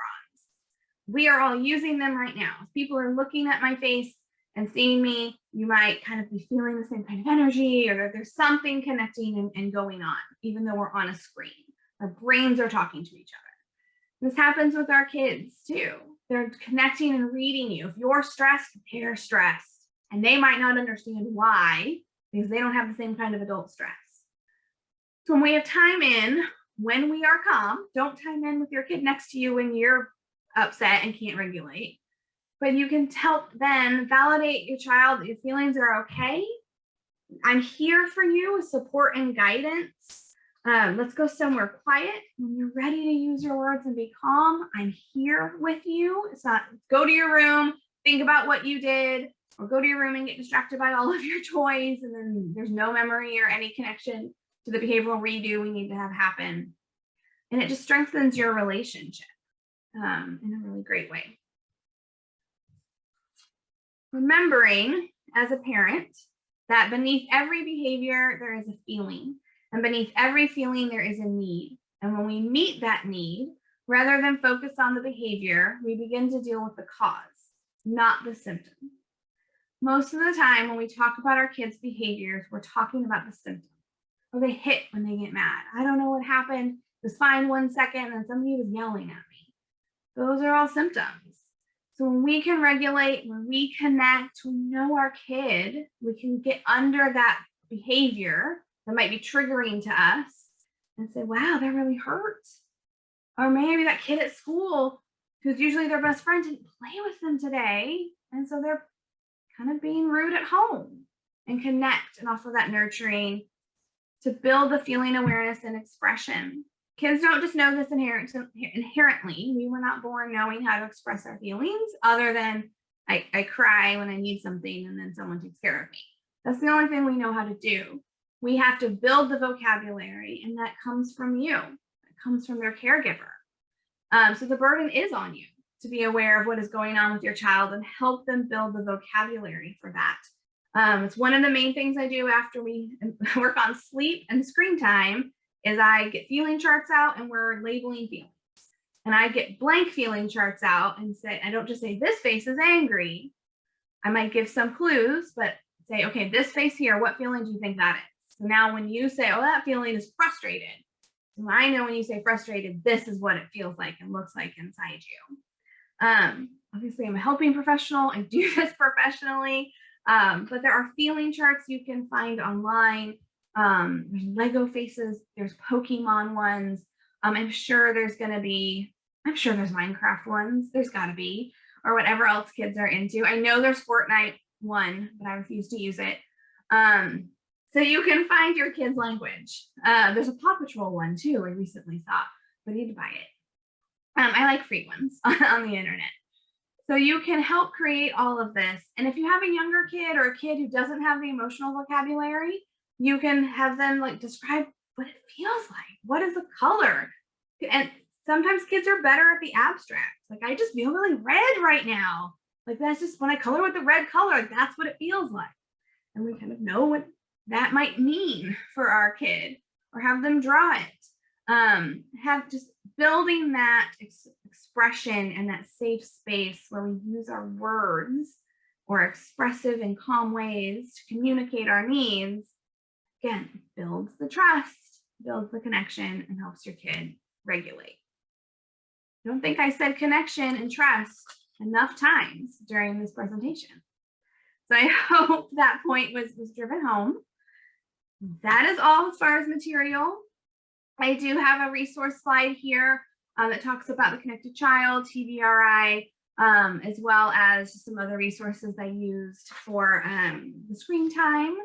Speaker 1: We are all using them right now. If people are looking at my face and seeing me, you might kind of be feeling the same kind of energy, or there's something connecting and going on, even though we're on a screen. Our brains are talking to each other. This happens with our kids too. They're connecting and reading you. If you're stressed, they're stressed. And they might not understand why, because they don't have the same kind of adult stress. So when we have time in, when we are calm, don't time in with your kid next to you when you're upset and can't regulate. But you can help then validate your child that your feelings are okay. I'm here for you with support and guidance. Let's go somewhere quiet. When you're ready to use your words and be calm, I'm here with you. It's not go to your room, think about what you did, or go to your room and get distracted by all of your toys, and then there's no memory or any connection to the behavioral redo we need to have happen. And it just strengthens your relationship in a really great way. Remembering as a parent that beneath every behavior, there is a feeling. And beneath every feeling, there is a need. And when we meet that need, rather than focus on the behavior, we begin to deal with the cause, not the symptom. Most of the time, when we talk about our kids' behaviors, we're talking about the symptom. Or they hit when they get mad. I don't know what happened. It was fine 1 second, and somebody was yelling at me. Those are all symptoms. So when we can regulate, when we connect, we know our kid, we can get under that behavior that might be triggering to us and say, wow, that really hurts. Or maybe that kid at school, who's usually their best friend, didn't play with them today. And so they're kind of being rude at home, and connect and offer that nurturing to build the feeling awareness and expression. Kids don't just know this inherently. We were not born knowing how to express our feelings, other than I cry when I need something and then someone takes care of me. That's the only thing we know how to do. We have to build the vocabulary, and that comes from you. It comes from their caregiver. So the burden is on you to be aware of what is going on with your child and help them build the vocabulary for that. It's one of the main things I do after we work on sleep and screen time is I get feeling charts out and we're labeling feelings. And I get blank feeling charts out and say, I don't just say this face is angry. I might give some clues, but say, okay, this face here, what feeling do you think that is? So now when you say, oh, that feeling is frustrated. So I know when you say frustrated, this is what it feels like and looks like inside you. Obviously, I'm a helping professional. I do this professionally, but there are feeling charts you can find online. There's Lego faces, there's Pokemon ones. I'm sure there's Minecraft ones. There's got to be, or whatever else kids are into. I know there's Fortnite one, but I refuse to use it. So you can find your kids' language. There's a Paw Patrol one too. I recently saw, but I need to buy it. I like free ones on the internet. So you can help create all of this. And if you have a younger kid or a kid who doesn't have the emotional vocabulary, you can have them like describe what it feels like. What is the color? And sometimes kids are better at the abstract. Like, I just feel really red right now. Like, that's just when I color with the red color, like, that's what it feels like. And we kind of know what that might mean for our kid, or have them draw it. Have just building that expression and that safe space where we use our words or expressive and calm ways to communicate our needs, again, builds the trust, builds the connection, and helps your kid regulate. I don't think I said connection and trust enough times during this presentation. So I hope that point was driven home. That is all as far as material. I do have a resource slide here that talks about the connected child, TBRI, as well as some other resources I used for the screen time,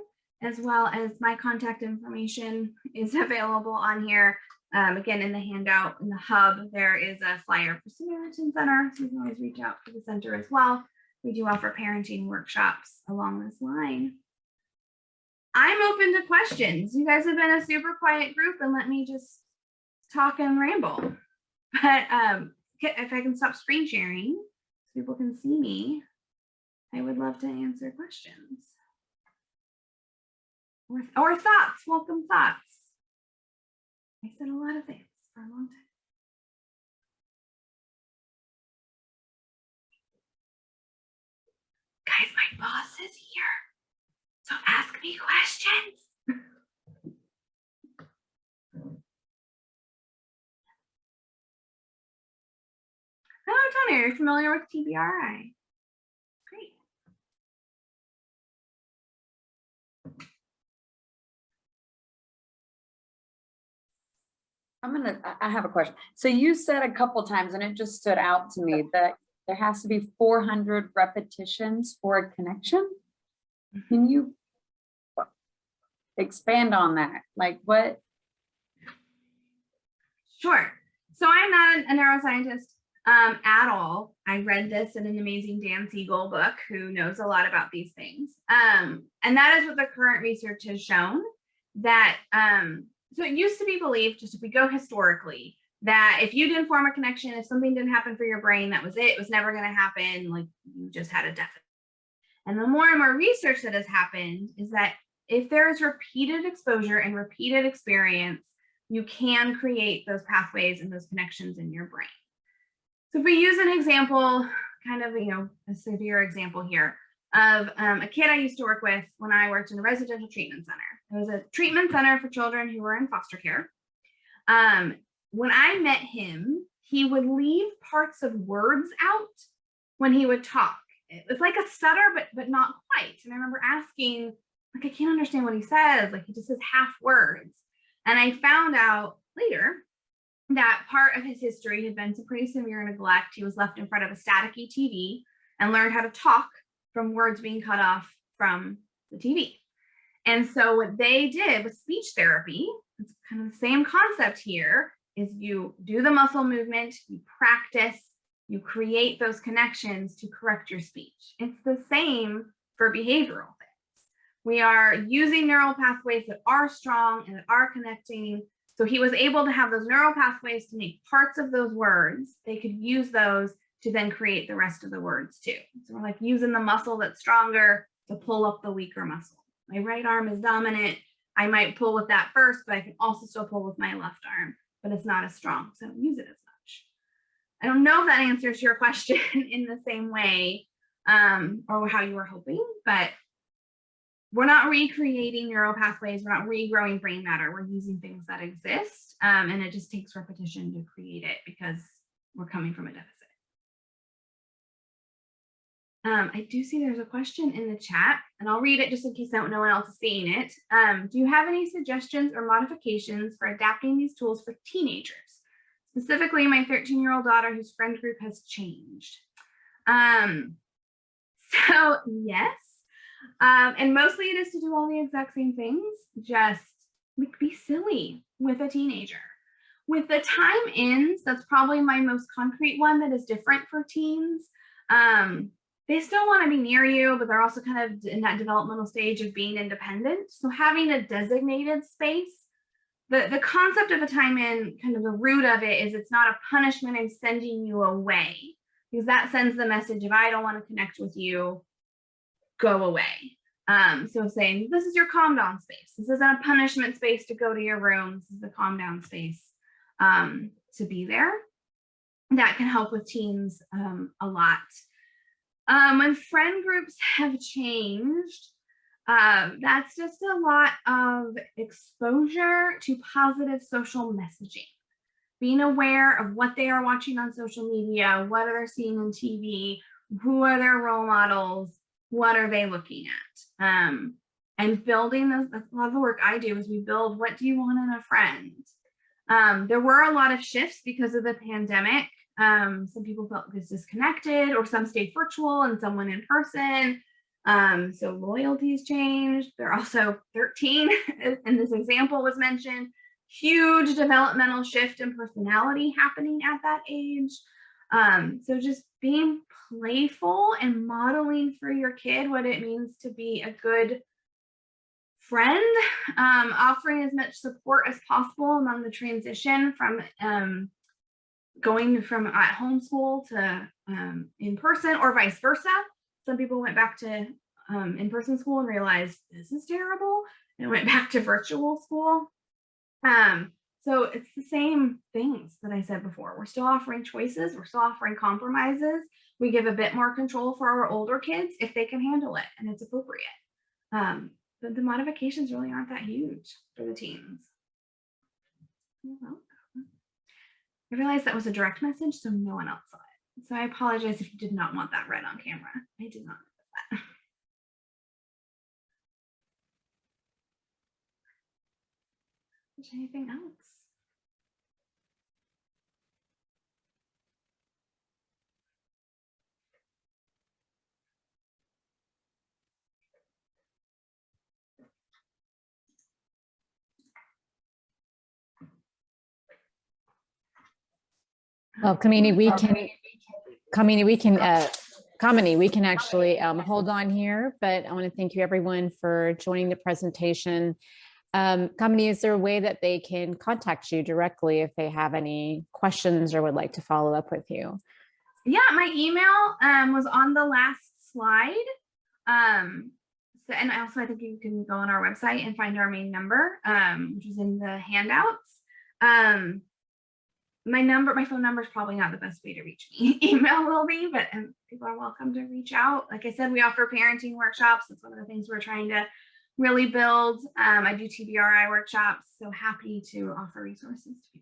Speaker 1: as well as my contact information is available on here. Again, in the handout, in the hub, there is a flyer for Samaritan Center, so you can always reach out to the center as well. We do offer parenting workshops along this line. I'm open to questions. You guys have been a super quiet group, and let me just talk and ramble. But if I can stop screen sharing so people can see me, I would love to answer questions. Or thoughts, welcome thoughts. I said a lot of things for a long time. Guys, my boss is here, so ask me questions. Hello, Tony, are you familiar with TBRI? Great.
Speaker 3: I have a question. So you said a couple times, and it just stood out to me, that there has to be 400 repetitions for a connection. Can you expand on that? Like what?
Speaker 1: Sure. So I'm not a neuroscientist at all. I read this in an amazing Dan Siegel book who knows a lot about these things. And that is what the current research has shown, that so it used to be believed, just if we go historically, that if you didn't form a connection, if something didn't happen for your brain, that was it. It was never going to happen. Like, you just had a deficit. And the more and more research that has happened is that if there is repeated exposure and repeated experience, you can create those pathways and those connections in your brain. So if we use an example, kind of, a severe example here of a kid I used to work with when I worked in a residential treatment center. It was a treatment center for children who were in foster care. When I met him, he would leave parts of words out when he would talk. It was like a stutter, but not quite. And I remember asking, like, I can't understand what he says. Like, he just says half words. And I found out later that part of his history had been some pretty severe neglect. He was left in front of a staticky TV and learned how to talk from words being cut off from the TV. And so what they did with speech therapy, it's kind of the same concept here, is you do the muscle movement, you practice, you create those connections to correct your speech. It's the same for behavioral things. We are using neural pathways that are strong and that are connecting. So he was able to have those neural pathways to make parts of those words. They could use those to then create the rest of the words too. So we're like using the muscle that's stronger to pull up the weaker muscle. My right arm is dominant. I might pull with that first, but I can also still pull with my left arm, but it's not as strong, so I don't use it as much. I don't know if that answers your question in the same way or how you were hoping, but we're not recreating neural pathways. We're not regrowing brain matter. We're using things that exist, and it just takes repetition to create it because we're coming from a deficit. I do see there's a question in the chat, and I'll read it just in case no one else is seeing it. Do you have any suggestions or modifications for adapting these tools for teenagers? Specifically, my 13-year-old daughter whose friend group has changed. So yes, and mostly it is to do all the exact same things, just be silly with a teenager. With the time ins, that's probably my most concrete one that is different for teens. They still want to be near you, but they're also kind of in that developmental stage of being independent. So having a designated space, the concept of a time in, kind of the root of it is it's not a punishment, I'm sending you away, because that sends the message, if I don't want to connect with you, go away. So saying, this is your calm down space. This isn't a punishment space to go to your room. This is the calm down space to be there. That can help with teens a lot. When friend groups have changed, that's just a lot of exposure to positive social messaging. Being aware of what they are watching on social media, what are they seeing on TV, who are their role models, what are they looking at? And building those, that's a lot of the work I do is we build, what do you want in a friend? There were a lot of shifts because of the pandemic. Some people felt disconnected, or some stayed virtual and some went in person. So loyalties changed. They're also 13, and this example was mentioned. Huge developmental shift in personality happening at that age. So just being playful and modeling for your kid what it means to be a good friend, offering as much support as possible among the transition from going from at home school to in person, or vice versa. Some people went back to in-person school and realized this is terrible and went back to virtual school. So it's the same things that I said before. We're still offering choices. We're still offering compromises. We give a bit more control for our older kids if they can handle it and it's appropriate. But the modifications really aren't that huge for the teens. You're welcome. I realized that was a direct message, so no one else saw it. So I apologize if you did not want that read on camera. I did not notice that. Is there anything else?
Speaker 2: Well, Kamini, we can actually hold on here, but I want to thank you everyone for joining the presentation. Kamini, is there a way that they can contact you directly if they have any questions or would like to follow up with you?
Speaker 1: Yeah, my email was on the last slide. So, and also I think you can go on our website and find our main number, which is in the handouts. My phone number is probably not the best way to reach me. Email will be, but people are welcome to reach out. Like I said, we offer parenting workshops. That's one of the things we're trying to really build. I do TBRI workshops, so happy to offer resources to